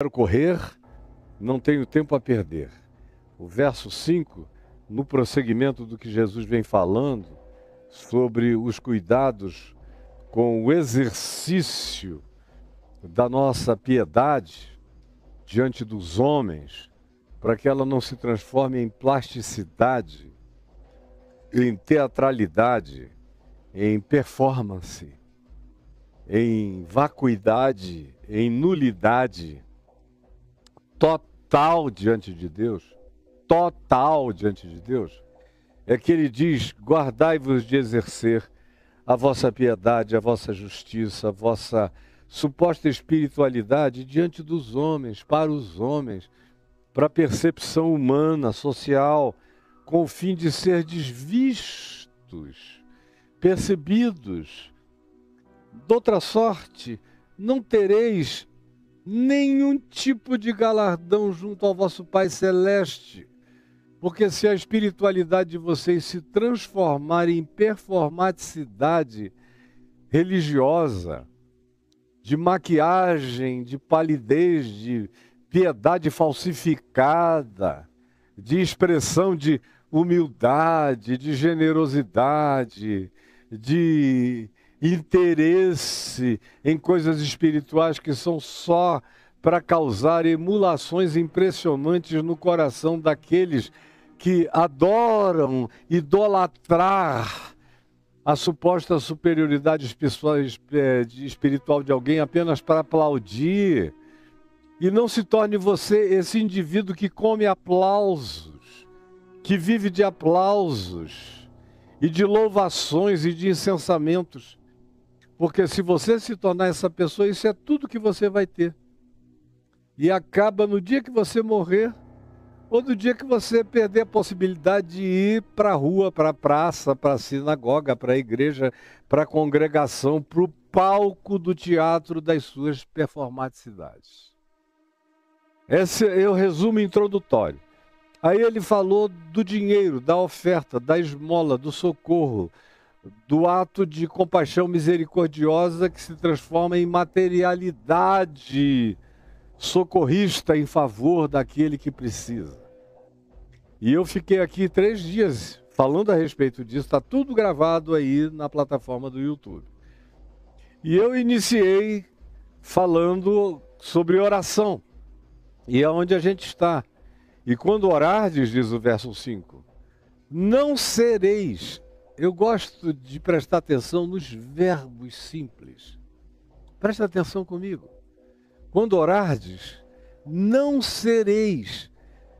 Quero correr, não tenho tempo a perder. O verso 5, no prosseguimento do que Jesus vem falando, sobre os cuidados com o exercício da nossa piedade diante dos homens, para que ela não se transforme em plasticidade, em teatralidade, em performance, em vacuidade, em nulidade, total diante de Deus, é que ele diz: guardai-vos de exercer a vossa piedade, a vossa justiça, a vossa suposta espiritualidade diante dos homens, para os homens, para a percepção humana, social, com o fim de ser vistos, percebidos. De outra sorte, não tereis nenhum tipo de galardão junto ao vosso Pai Celeste. Porque se a espiritualidade de vocês se transformar em performaticidade religiosa, de maquiagem, de palidez, de piedade falsificada, de expressão de humildade, de generosidade, de interesse em coisas espirituais que são só para causar emulações impressionantes no coração daqueles que adoram idolatrar a suposta superioridade espiritual de alguém apenas para aplaudir. E não se torne você esse indivíduo que come aplausos, que vive de aplausos e de louvações e de incensamentos. Porque se você se tornar essa pessoa, isso é tudo que você vai ter. E acaba no dia que você morrer, ou no dia que você perder a possibilidade de ir para a rua, para a praça, para a sinagoga, para a igreja, para a congregação, para o palco do teatro das suas performaticidades. Esse é o resumo introdutório. Aí ele falou do dinheiro, da oferta, da esmola, do socorro, do ato de compaixão misericordiosa que se transforma em materialidade socorrista em favor daquele que precisa. E eu fiquei aqui 3 dias falando a respeito disso, está tudo gravado aí na plataforma do YouTube. E eu iniciei falando sobre oração, e é onde a gente está. E quando orardes, diz o verso 5, não sereis. Eu gosto de prestar atenção nos verbos simples. Presta atenção comigo. Quando orardes, não sereis.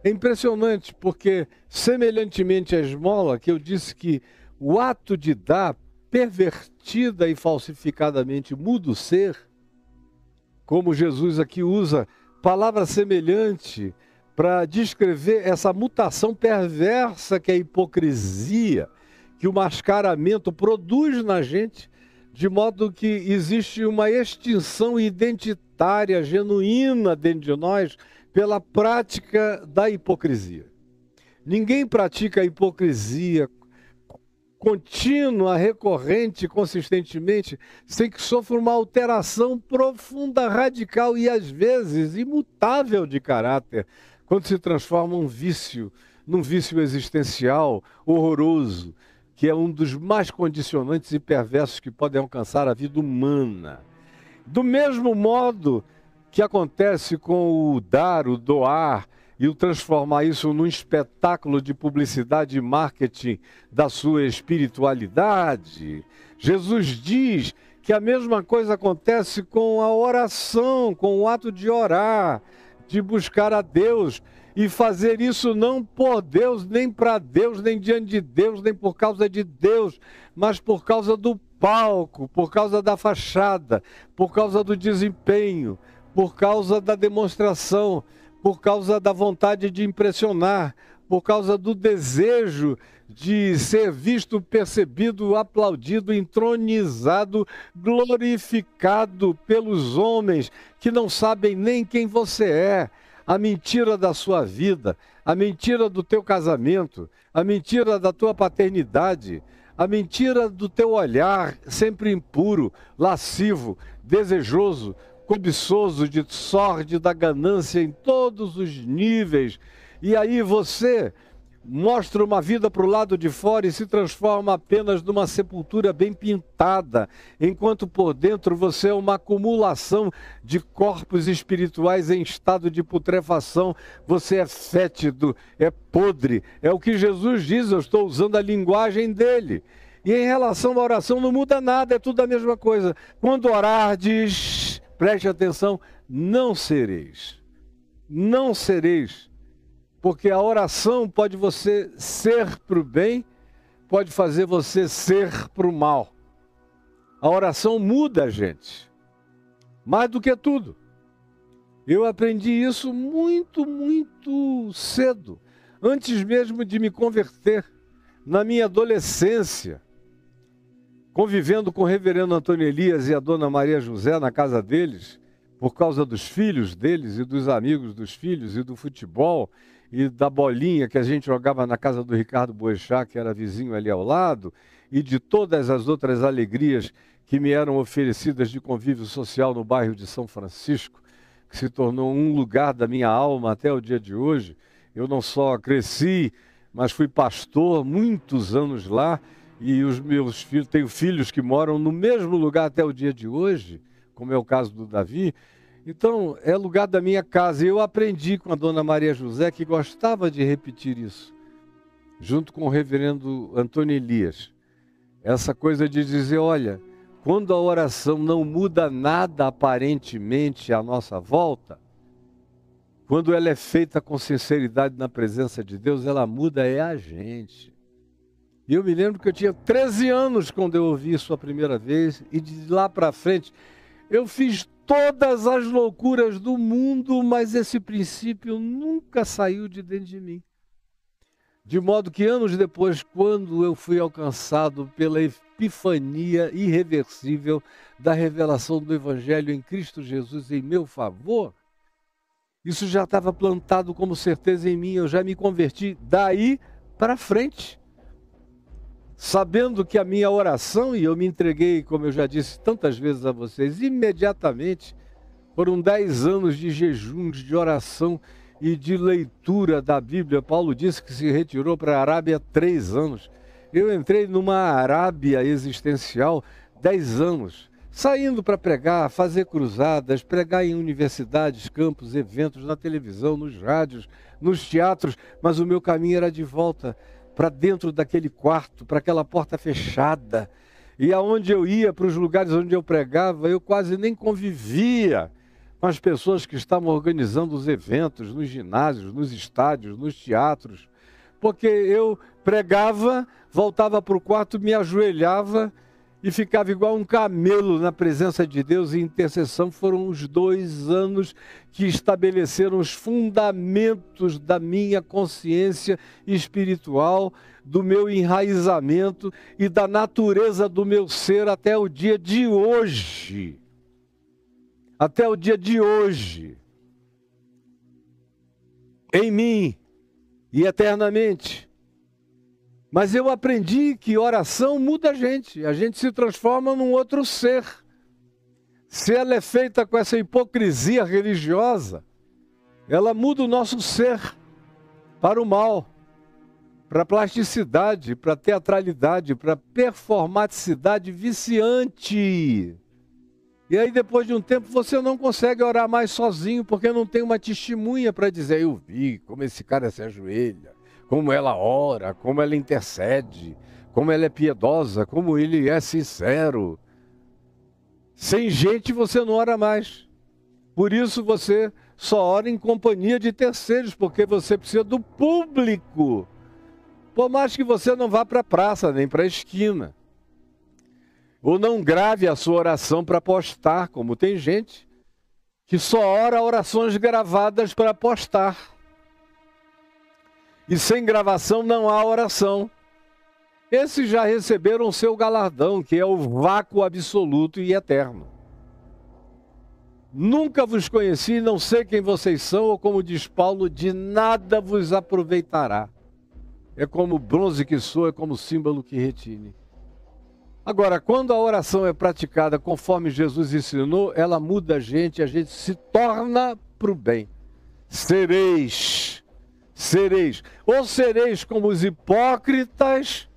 É impressionante, porque semelhantemente à esmola, que eu disse que o ato de dar, pervertida e falsificadamente, muda o ser, como Jesus aqui usa palavra semelhante para descrever essa mutação perversa que é a hipocrisia, que o mascaramento produz na gente, de modo que existe uma extinção identitária genuína dentro de nós pela prática da hipocrisia. Ninguém pratica a hipocrisia contínua, recorrente, consistentemente, sem que sofra uma alteração profunda, radical e às vezes imutável de caráter, quando se transforma num vício existencial horroroso, que é um dos mais condicionantes e perversos que podem alcançar a vida humana. Do mesmo modo que acontece com o dar, o doar, e o transformar isso num espetáculo de publicidade e marketing da sua espiritualidade, Jesus diz que a mesma coisa acontece com a oração, com o ato de orar, de buscar a Deus, e fazer isso não por Deus, nem para Deus, nem diante de Deus, nem por causa de Deus, mas por causa do palco, por causa da fachada, por causa do desempenho, por causa da demonstração, por causa da vontade de impressionar, por causa do desejo de ser visto, percebido, aplaudido, entronizado, glorificado pelos homens que não sabem nem quem você é. A mentira da sua vida, a mentira do teu casamento, a mentira da tua paternidade, a mentira do teu olhar sempre impuro, lascivo, desejoso, cobiçoso, de sorte, da ganância em todos os níveis. E aí você mostra uma vida para o lado de fora e se transforma apenas numa sepultura bem pintada, enquanto por dentro você é uma acumulação de corpos espirituais em estado de putrefação. Você é fétido, é podre, é o que Jesus diz, eu estou usando a linguagem dele. E em relação à oração não muda nada, é tudo a mesma coisa. Quando orardes, preste atenção, não sereis. Não sereis. Porque a oração pode você ser para o bem, pode fazer você ser para o mal. A oração muda a gente. Mais do que tudo. Eu aprendi isso muito, muito cedo. Antes mesmo de me converter. Na minha adolescência. Convivendo com o reverendo Antônio Elias e a dona Maria José na casa deles, por causa dos filhos deles e dos amigos dos filhos e do futebol e da bolinha que a gente jogava na casa do Ricardo Boechat, que era vizinho ali ao lado, e de todas as outras alegrias que me eram oferecidas de convívio social no bairro de São Francisco, que se tornou um lugar da minha alma até o dia de hoje. Eu não só cresci, mas fui pastor muitos anos lá, e os meus filhos, tenho filhos que moram no mesmo lugar até o dia de hoje, como é o caso do Davi. Então, é lugar da minha casa. E eu aprendi com a dona Maria José, que gostava de repetir isso, junto com o reverendo Antônio Elias. Essa coisa de dizer, olha, quando a oração não muda nada aparentemente à nossa volta, quando ela é feita com sinceridade na presença de Deus, ela muda é a gente. E eu me lembro que eu tinha 13 anos quando eu ouvi isso a primeira vez, e de lá para frente eu fiz todas as loucuras do mundo, mas esse princípio nunca saiu de dentro de mim. De modo que anos depois, quando eu fui alcançado pela epifania irreversível da revelação do Evangelho em Cristo Jesus em meu favor, isso já estava plantado como certeza em mim, eu já me converti daí para frente. Sabendo que a minha oração, e eu me entreguei, como eu já disse tantas vezes a vocês, imediatamente, foram 10 anos de jejuns, de oração e de leitura da Bíblia. Paulo disse que se retirou para a Arábia há 3 anos. Eu entrei numa Arábia existencial 10 anos, saindo para pregar, fazer cruzadas, pregar em universidades, campos, eventos, na televisão, nos rádios, nos teatros, mas o meu caminho era de volta para dentro daquele quarto, para aquela porta fechada. E aonde eu ia, para os lugares onde eu pregava, eu quase nem convivia com as pessoas que estavam organizando os eventos, nos ginásios, nos estádios, nos teatros. Porque eu pregava, voltava para o quarto, me ajoelhava e ficava igual um camelo na presença de Deus. E intercessão foram os 2 anos que estabeleceram os fundamentos da minha consciência espiritual, do meu enraizamento e da natureza do meu ser até o dia de hoje. Até o dia de hoje. Em mim e eternamente. Mas eu aprendi que oração muda a gente se transforma num outro ser. Se ela é feita com essa hipocrisia religiosa, ela muda o nosso ser para o mal, para a plasticidade, para a teatralidade, para a performaticidade viciante. E aí depois de um tempo você não consegue orar mais sozinho, porque não tem uma testemunha para dizer, eu vi como esse cara se ajoelha, como ela ora, como ela intercede, como ela é piedosa, como ele é sincero. Sem gente você não ora mais. Por isso você só ora em companhia de terceiros, porque você precisa do público. Por mais que você não vá para a praça, nem para a esquina. Ou não grave a sua oração para postar, como tem gente que só ora orações gravadas para postar. E sem gravação não há oração. Esses já receberam o seu galardão, que é o vácuo absoluto e eterno. Nunca vos conheci, não sei quem vocês são, ou como diz Paulo, de nada vos aproveitará. É como bronze que soa, é como símbolo que retine. Agora, quando a oração é praticada conforme Jesus ensinou, ela muda a gente se torna para o bem. Sereis. Ou sereis como os hipócritas,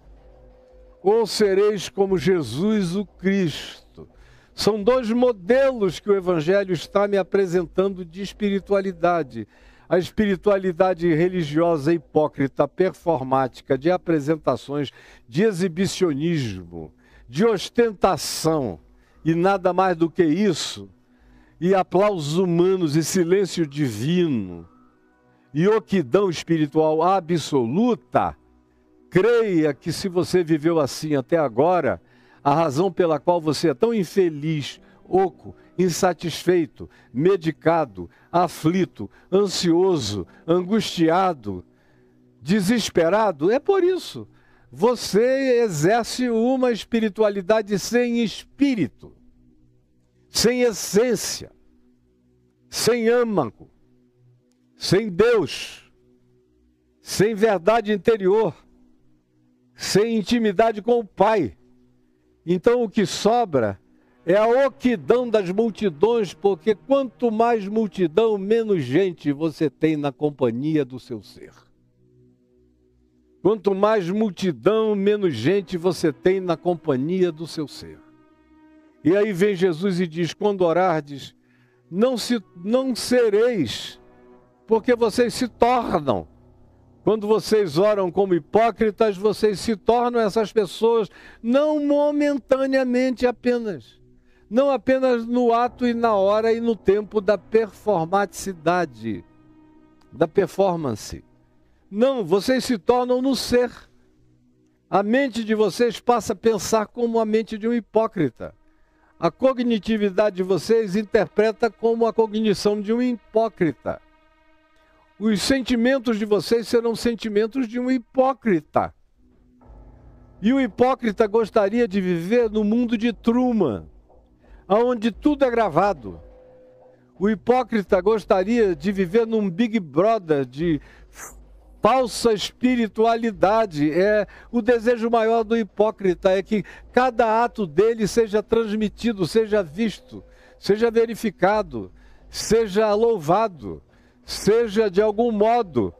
ou sereis como Jesus o Cristo. São dois modelos que o Evangelho está me apresentando de espiritualidade. A espiritualidade religiosa hipócrita, performática, de apresentações, de exibicionismo, de ostentação e nada mais do que isso, e aplausos humanos e silêncio divino, e oquidão espiritual absoluta. Creia que se você viveu assim até agora, a razão pela qual você é tão infeliz, oco, insatisfeito, medicado, aflito, ansioso, angustiado, desesperado, é por isso. Você exerce uma espiritualidade sem espírito, sem essência, sem âmago, sem Deus, sem verdade interior, sem intimidade com o Pai. Então o que sobra é a oquidão das multidões, porque quanto mais multidão, menos gente você tem na companhia do seu ser. Quanto mais multidão, menos gente você tem na companhia do seu ser. E aí vem Jesus e diz, quando orardes, não sereis, porque vocês se tornam. Quando vocês oram como hipócritas, vocês se tornam essas pessoas, não momentaneamente apenas. Não apenas no ato e na hora e no tempo da performaticidade, da performance. Não, vocês se tornam no ser. A mente de vocês passa a pensar como a mente de um hipócrita. A cognitividade de vocês interpreta como a cognição de um hipócrita. Os sentimentos de vocês serão sentimentos de um hipócrita. E o hipócrita gostaria de viver no mundo de Truman, onde tudo é gravado. O hipócrita gostaria de viver num Big Brother de falsa espiritualidade. É o desejo maior do hipócrita, é que cada ato dele seja transmitido, seja visto, seja verificado, seja louvado, seja de algum modo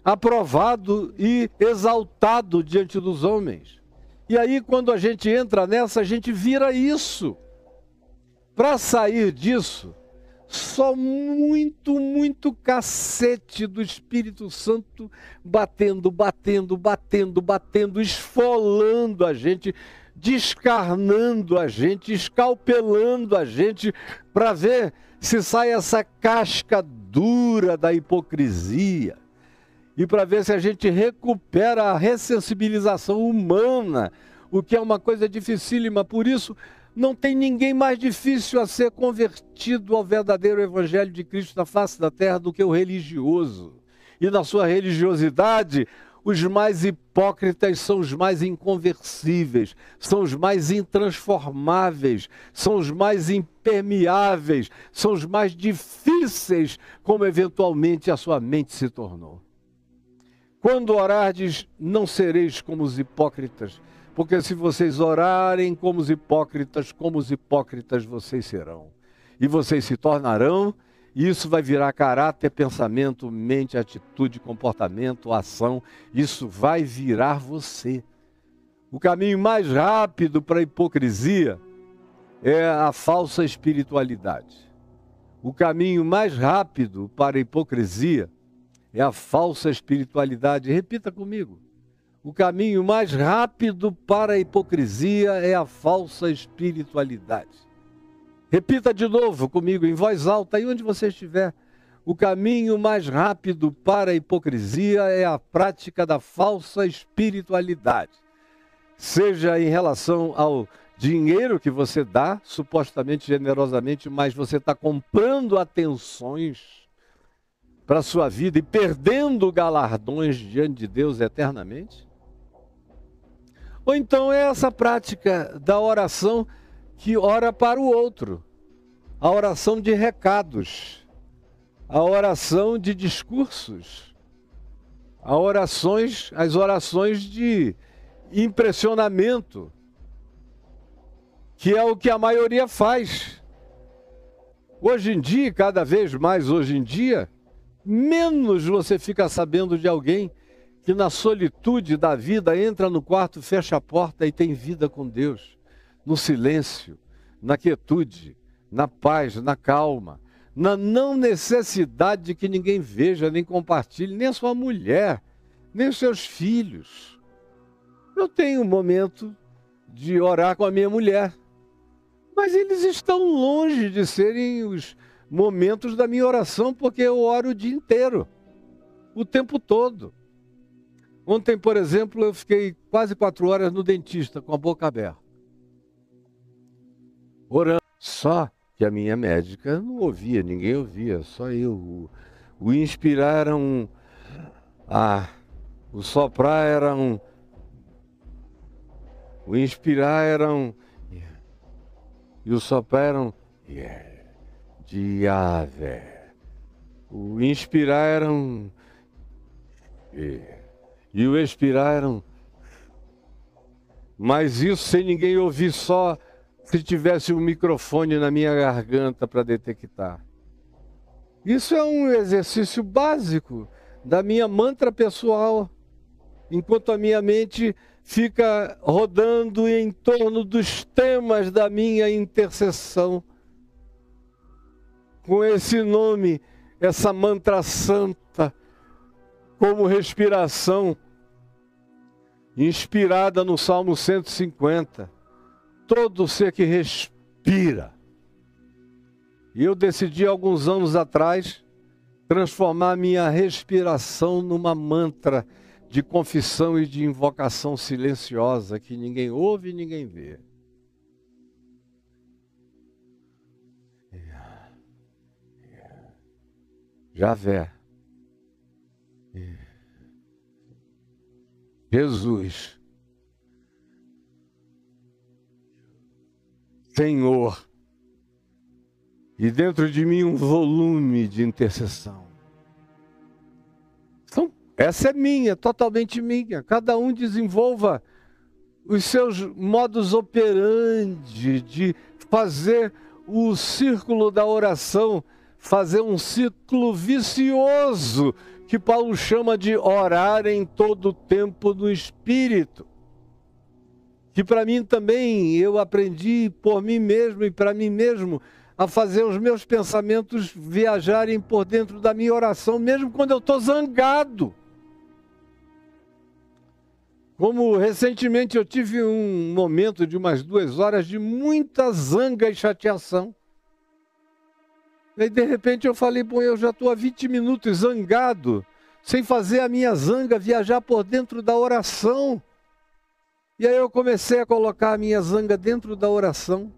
aprovado e exaltado diante dos homens. E aí, quando a gente entra nessa, a gente vira isso. Para sair disso, só muito cacete do Espírito Santo batendo, esfolando a gente, descarnando a gente, escalpelando a gente, para ver se sai essa casca dura da hipocrisia e para ver se a gente recupera a ressensibilização humana, o que é uma coisa dificílima. Por isso, não tem ninguém mais difícil a ser convertido ao verdadeiro Evangelho de Cristo na face da terra do que o religioso. E na sua religiosidade, os mais hipócritas são os mais inconversíveis, são os mais intransformáveis, são os mais impermeáveis, são os mais difíceis, como eventualmente a sua mente se tornou. Quando orardes, não sereis como os hipócritas, porque se vocês orarem como os hipócritas vocês serão. E vocês se tornarão, e isso vai virar caráter, pensamento, mente, atitude, comportamento, ação. Isso vai virar você. O caminho mais rápido para a hipocrisia é a falsa espiritualidade. O caminho mais rápido para a hipocrisia é a falsa espiritualidade. Repita comigo. O caminho mais rápido para a hipocrisia é a falsa espiritualidade. Repita de novo comigo, em voz alta, aí onde você estiver. O caminho mais rápido para a hipocrisia é a prática da falsa espiritualidade. Seja em relação ao dinheiro que você dá, supostamente generosamente, mas você está comprando atenções para a sua vida e perdendo galardões diante de Deus eternamente. Ou então é essa prática da oração que ora para o outro, a oração de recados, a oração de discursos, as orações de impressionamento, que é o que a maioria faz. Hoje em dia, cada vez mais hoje em dia, menos você fica sabendo de alguém que na solitude da vida entra no quarto, fecha a porta e tem vida com Deus, no silêncio, na quietude, na paz, na calma, na não necessidade de que ninguém veja, nem compartilhe, nem a sua mulher, nem os seus filhos. Eu tenho um momento de orar com a minha mulher, mas eles estão longe de serem os momentos da minha oração, porque eu oro o dia inteiro, o tempo todo. Ontem, por exemplo, eu fiquei quase 4 horas no dentista, com a boca aberta, orando. Só que a minha médica não ouvia, ninguém ouvia, só eu. O inspirar era um... o soprar era um... O inspirar era um... E o soprar era um... Diave. O inspirar era um... E o expirar era um... Mas isso sem ninguém ouvir, só se tivesse um microfone na minha garganta para detectar. Isso é um exercício básico da minha mantra pessoal, enquanto a minha mente fica rodando em torno dos temas da minha intercessão. Com esse nome, essa mantra santa, como respiração, inspirada no Salmo 150. Todo ser que respira. E eu decidi, alguns anos atrás, transformar minha respiração numa mantra de confissão e de invocação silenciosa, que ninguém ouve e ninguém vê. Javé. Jesus. Senhor. E dentro de mim um volume de intercessão. Então, essa é minha, totalmente minha. Cada um desenvolva os seus modus operandi de fazer o círculo da oração, fazer um ciclo vicioso, que Paulo chama de orar em todo o tempo no Espírito. Que para mim também, eu aprendi por mim mesmo e para mim mesmo, a fazer os meus pensamentos viajarem por dentro da minha oração, mesmo quando eu estou zangado. Como recentemente eu tive um momento de umas 2 horas de muita zanga e chateação. E de repente eu falei, bom, eu já estou há 20 minutos zangado, sem fazer a minha zanga viajar por dentro da oração. E aí eu comecei a colocar a minha zanga dentro da oração.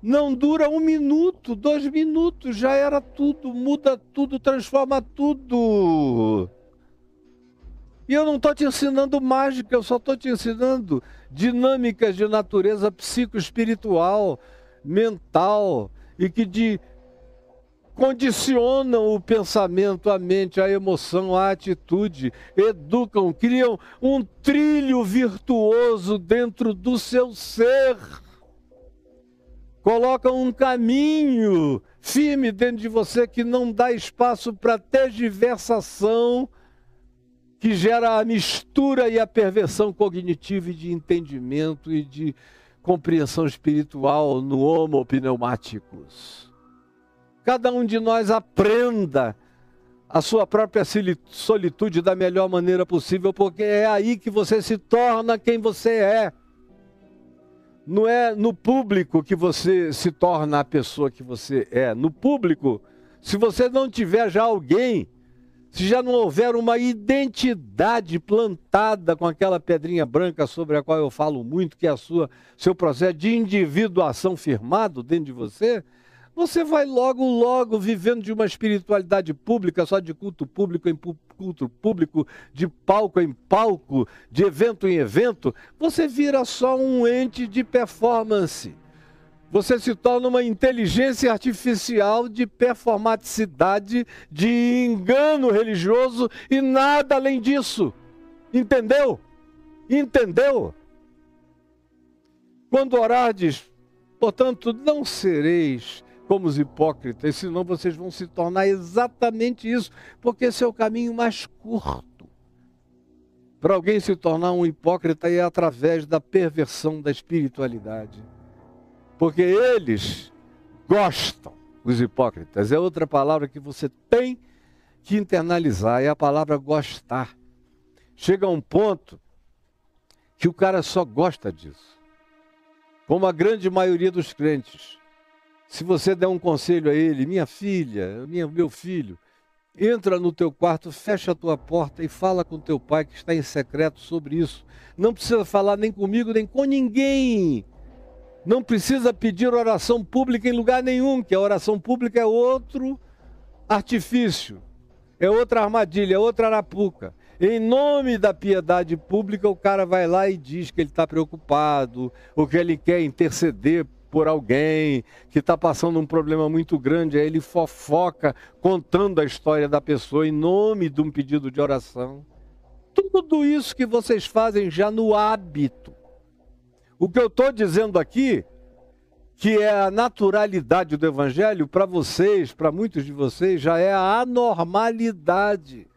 Não dura 1 minuto, 2 minutos, já era tudo, muda tudo, transforma tudo. E eu não estou te ensinando mágica, eu só estou te ensinando dinâmicas de natureza psicoespiritual, mental, e que condicionam o pensamento, a mente, a emoção, a atitude, educam, criam um trilho virtuoso dentro do seu ser. Colocam um caminho firme dentro de você que não dá espaço para tergiversação, que gera a mistura e a perversão cognitiva e de entendimento e de compreensão espiritual no homo pneumáticos. Cada um de nós aprenda a sua própria solitude da melhor maneira possível, porque é aí que você se torna quem você é. Não é no público que você se torna a pessoa que você é. No público, se você não tiver já alguém, se já não houver uma identidade plantada com aquela pedrinha branca sobre a qual eu falo muito, que é seu processo de individuação firmado dentro de você, você vai logo vivendo de uma espiritualidade pública, só de culto público em culto público, de palco em palco, de evento em evento. Você vira só um ente de performance. Você se torna uma inteligência artificial de performaticidade, de engano religioso e nada além disso. Entendeu? Entendeu? Quando orardes, portanto, não sereis como os hipócritas, senão vocês vão se tornar exatamente isso, porque esse é o caminho mais curto. Para alguém se tornar um hipócrita é através da perversão da espiritualidade. Porque eles gostam, os hipócritas, é outra palavra que você tem que internalizar, é a palavra gostar. Chega a um ponto que o cara só gosta disso. Como a grande maioria dos crentes. Se você der um conselho a ele, minha filha, meu filho, entra no teu quarto, fecha a tua porta e fala com teu pai que está em secreto sobre isso. Não precisa falar nem comigo, nem com ninguém. Não precisa pedir oração pública em lugar nenhum, que a oração pública é outro artifício, é outra armadilha, é outra arapuca. Em nome da piedade pública, o cara vai lá e diz que ele está preocupado, ou que ele quer interceder por alguém que está passando um problema muito grande, aí ele fofoca contando a história da pessoa em nome de um pedido de oração. Tudo isso que vocês fazem já no hábito. O que eu estou dizendo aqui, que é a naturalidade do Evangelho, para vocês, para muitos de vocês, já é a anormalidade.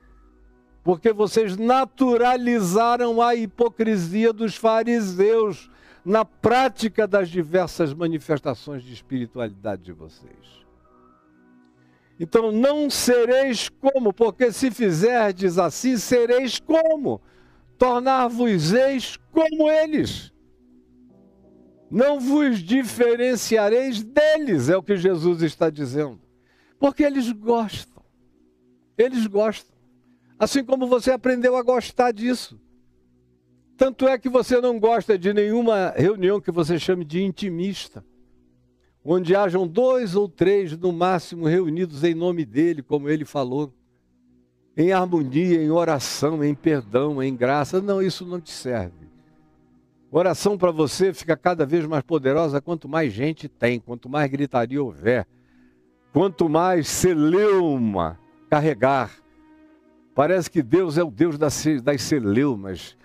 Porque vocês naturalizaram a hipocrisia dos fariseus na prática das diversas manifestações de espiritualidade de vocês. Então não sereis como, porque se fizerdes assim, sereis como? Tornar-vos-eis como eles. Não vos diferenciareis deles, é o que Jesus está dizendo. Porque eles gostam. Eles gostam. Assim como você aprendeu a gostar disso. Tanto é que você não gosta de nenhuma reunião que você chame de intimista, onde hajam 2 ou 3 no máximo reunidos em nome dele, como ele falou, em harmonia, em oração, em perdão, em graça. Não, isso não te serve. Oração para você fica cada vez mais poderosa quanto mais gente tem, quanto mais gritaria houver, quanto mais celeuma carregar. Parece que Deus é o Deus das celeumas,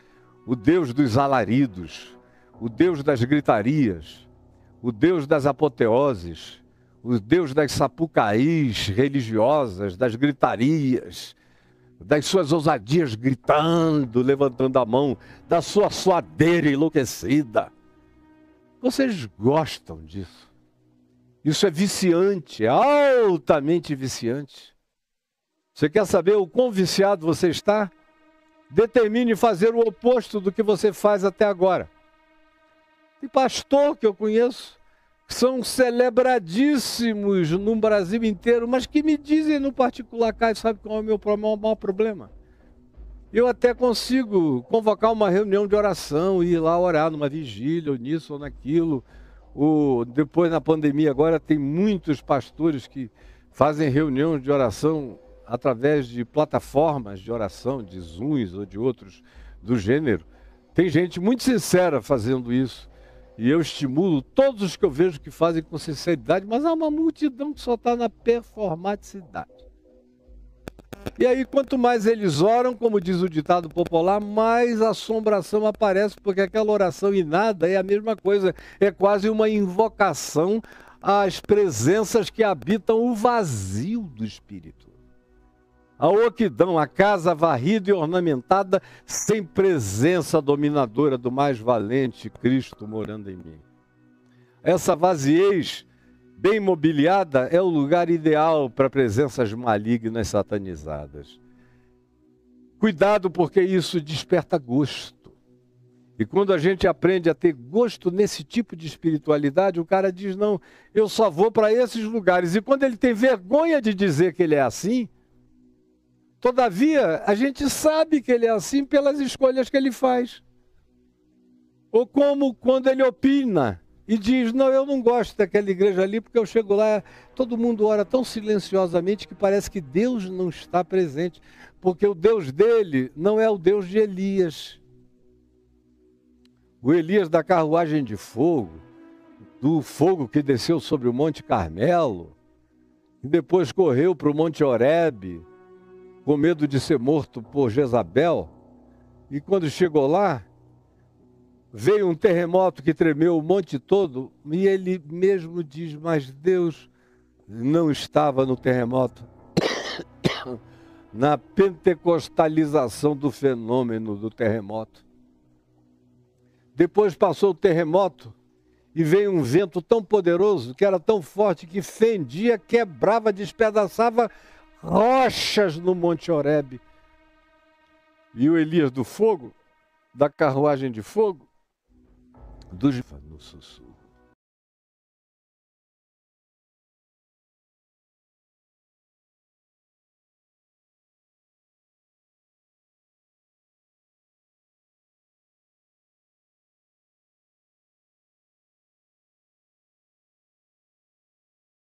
o Deus dos alaridos, o Deus das gritarias, o Deus das apoteoses, o Deus das sapucaís religiosas, das gritarias, das suas ousadias gritando, levantando a mão, da sua suadeira enlouquecida. Vocês gostam disso. Isso é viciante, é altamente viciante. Você quer saber o quão viciado você está? Determine fazer o oposto do que você faz até agora. Tem pastor que eu conheço, que são celebradíssimos no Brasil inteiro, mas que me dizem no particular, Caio, sabe qual é o meu maior problema? Eu até consigo convocar uma reunião de oração, ir lá orar numa vigília, ou nisso ou naquilo. Depois, na pandemia, agora tem muitos pastores que fazem reunião de oração através de plataformas de oração, de Zooms ou de outros do gênero. Tem gente muito sincera fazendo isso. E eu estimulo todos os que eu vejo que fazem com sinceridade, mas há uma multidão que só está na performaticidade. E aí, quanto mais eles oram, como diz o ditado popular, mais assombração aparece, porque aquela oração e nada é a mesma coisa. É quase uma invocação às presenças que habitam o vazio do espírito. A oquidão, a casa varrida e ornamentada, sem presença dominadora do mais valente Cristo morando em mim. Essa vaziez bem mobiliada é o lugar ideal para presenças malignas satanizadas. Cuidado, porque isso desperta gosto. E quando a gente aprende a ter gosto nesse tipo de espiritualidade, o cara diz, não, eu só vou para esses lugares. E quando ele tem vergonha de dizer que ele é assim, todavia, a gente sabe que ele é assim pelas escolhas que ele faz. Ou como quando ele opina e diz, não, eu não gosto daquela igreja ali, porque eu chego lá, todo mundo ora tão silenciosamente que parece que Deus não está presente. Porque o Deus dele não é o Deus de Elias. O Elias da carruagem de fogo, do fogo que desceu sobre o Monte Carmelo, e depois correu para o Monte Horebe, com medo de ser morto por Jezabel, e quando chegou lá, veio um terremoto que tremeu o monte todo, e ele mesmo diz, mas Deus não estava no terremoto, na pentecostalização do fenômeno do terremoto. Depois passou o terremoto e veio um vento tão poderoso, que era tão forte, que fendia, quebrava, despedaçava rochas no Monte Horebe. E o Elias do fogo, da carruagem de fogo, no sussurro.